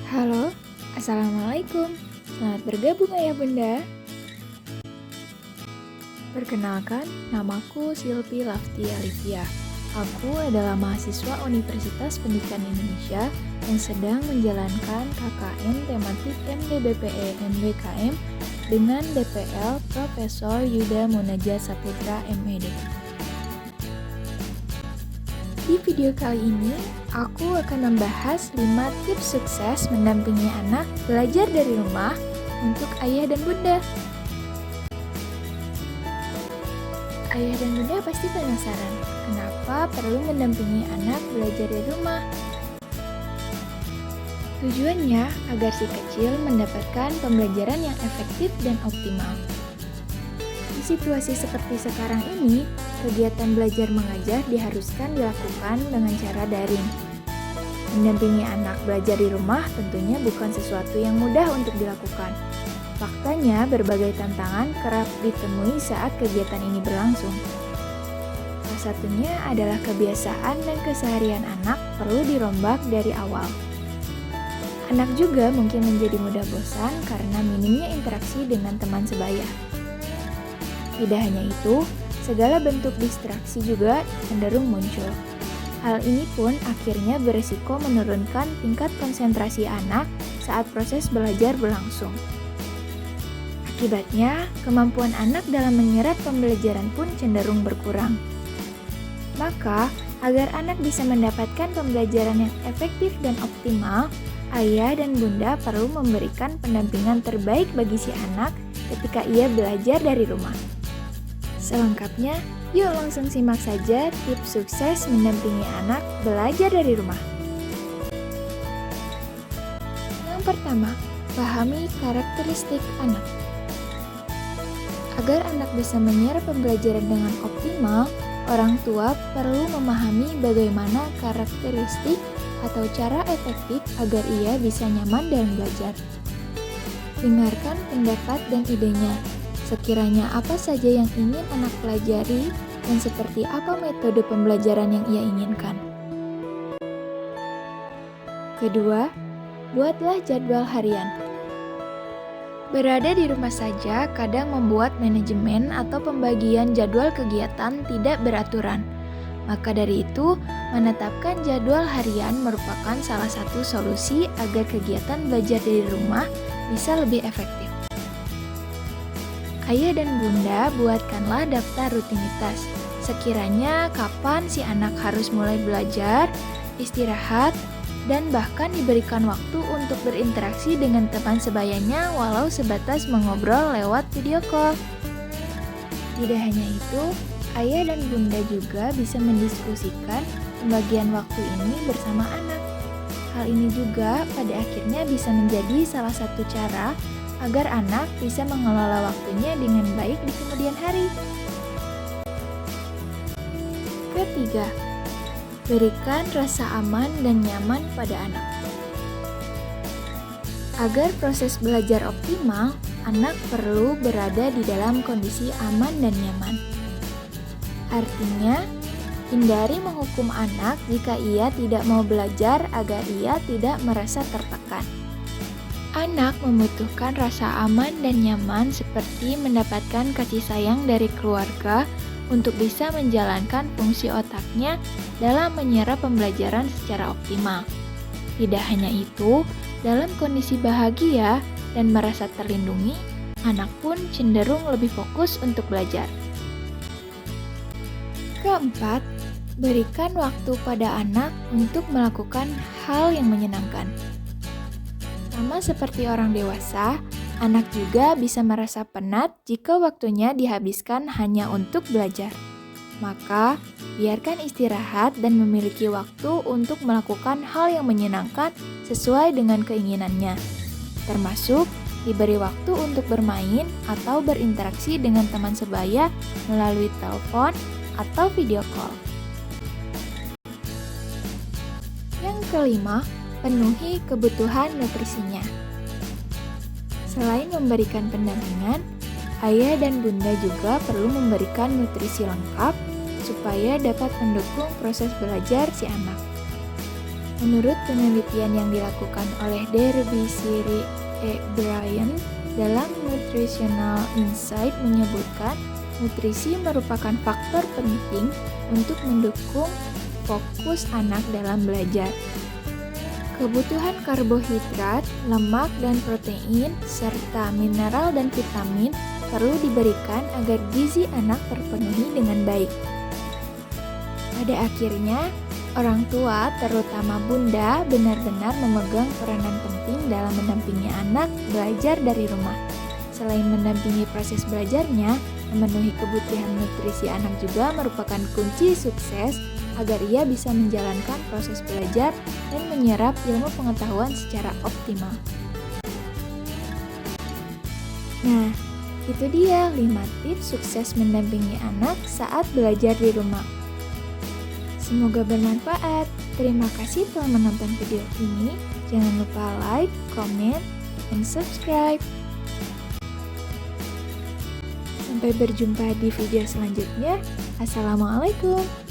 Halo, Assalamualaikum. Selamat bergabung Ayah Bunda. Perkenalkan, namaku Silpi Lafti Alivia. Aku adalah mahasiswa Universitas Pendidikan Indonesia yang sedang menjalankan KKN tematik MDBPE MBKM dengan DPL Profesor Yuda Munaja Saputra MED. Di video kali ini, aku akan membahas 5 tips sukses mendampingi anak belajar dari rumah untuk ayah dan bunda. Ayah dan bunda pasti penasaran, kenapa perlu mendampingi anak belajar dari rumah? Tujuannya agar si kecil mendapatkan pembelajaran yang efektif dan optimal. Di situasi seperti sekarang ini, kegiatan belajar mengajar diharuskan dilakukan dengan cara daring. Mendampingi anak belajar di rumah tentunya bukan sesuatu yang mudah untuk dilakukan. Faktanya, berbagai tantangan kerap ditemui saat kegiatan ini berlangsung. Salah satunya adalah kebiasaan dan keseharian anak perlu dirombak dari awal. Anak juga mungkin menjadi mudah bosan karena minimnya interaksi dengan teman sebaya. Tidak hanya itu, segala bentuk distraksi juga cenderung muncul. Hal ini pun akhirnya beresiko menurunkan tingkat konsentrasi anak saat proses belajar berlangsung. Akibatnya, kemampuan anak dalam menyerap pembelajaran pun cenderung berkurang. Maka, agar anak bisa mendapatkan pembelajaran yang efektif dan optimal, ayah dan bunda perlu memberikan pendampingan terbaik bagi si anak ketika ia belajar dari rumah. Selengkapnya, yuk langsung simak saja tips sukses mendampingi anak belajar dari rumah. Yang pertama, pahami karakteristik anak. Agar anak bisa menyerap pembelajaran dengan optimal, orang tua perlu memahami bagaimana karakteristik atau cara efektif agar ia bisa nyaman dalam belajar. Dengarkan pendapat dan idenya. Sekiranya apa saja yang ingin anak pelajari dan seperti apa metode pembelajaran yang ia inginkan. Kedua, buatlah jadwal harian. Berada di rumah saja kadang membuat manajemen atau pembagian jadwal kegiatan tidak beraturan. Maka dari itu, menetapkan jadwal harian merupakan salah satu solusi agar kegiatan belajar dari rumah bisa lebih efektif. Ayah dan bunda buatkanlah daftar rutinitas. Sekiranya kapan si anak harus mulai belajar, istirahat, dan bahkan diberikan waktu untuk berinteraksi dengan teman sebayanya walau sebatas mengobrol lewat video call. Tidak hanya itu, ayah dan bunda juga bisa mendiskusikan pembagian waktu ini bersama anak. Hal ini juga pada akhirnya bisa menjadi salah satu cara agar anak bisa mengelola waktunya dengan baik di kemudian hari. Ketiga, berikan rasa aman dan nyaman pada anak. Agar proses belajar optimal, anak perlu berada di dalam kondisi aman dan nyaman. Artinya, hindari menghukum anak jika ia tidak mau belajar agar ia tidak merasa tertekan. Anak membutuhkan rasa aman dan nyaman seperti mendapatkan kasih sayang dari keluarga untuk bisa menjalankan fungsi otaknya dalam menyerap pembelajaran secara optimal. Tidak hanya itu, dalam kondisi bahagia dan merasa terlindungi, anak pun cenderung lebih fokus untuk belajar. Keempat, berikan waktu pada anak untuk melakukan hal yang menyenangkan. Sama seperti orang dewasa, anak juga bisa merasa penat jika waktunya dihabiskan hanya untuk belajar. Maka, biarkan istirahat dan memiliki waktu untuk melakukan hal yang menyenangkan sesuai dengan keinginannya. Termasuk, diberi waktu untuk bermain atau berinteraksi dengan teman sebaya melalui telepon atau video call. Yang kelima, penuhi kebutuhan nutrisinya. Selain memberikan pendampingan, ayah dan bunda juga perlu memberikan nutrisi lengkap supaya dapat mendukung proses belajar si anak. Menurut penelitian yang dilakukan oleh Derby Siri E. Bryan dalam Nutritional Insight menyebutkan nutrisi merupakan faktor penting untuk mendukung fokus anak dalam belajar. Kebutuhan karbohidrat, lemak dan protein, serta mineral dan vitamin perlu diberikan agar gizi anak terpenuhi dengan baik. Pada akhirnya, orang tua, terutama bunda, benar-benar memegang peranan penting dalam mendampingi anak belajar dari rumah. Selain mendampingi proses belajarnya, memenuhi kebutuhan nutrisi anak juga merupakan kunci sukses agar ia bisa menjalankan proses belajar dan menyerap ilmu pengetahuan secara optimal. Nah, itu dia 5 tips sukses mendampingi anak saat belajar di rumah. Semoga bermanfaat. Terima kasih telah menonton video ini. Jangan lupa like, comment, dan subscribe. Sampai berjumpa di video selanjutnya. Assalamualaikum.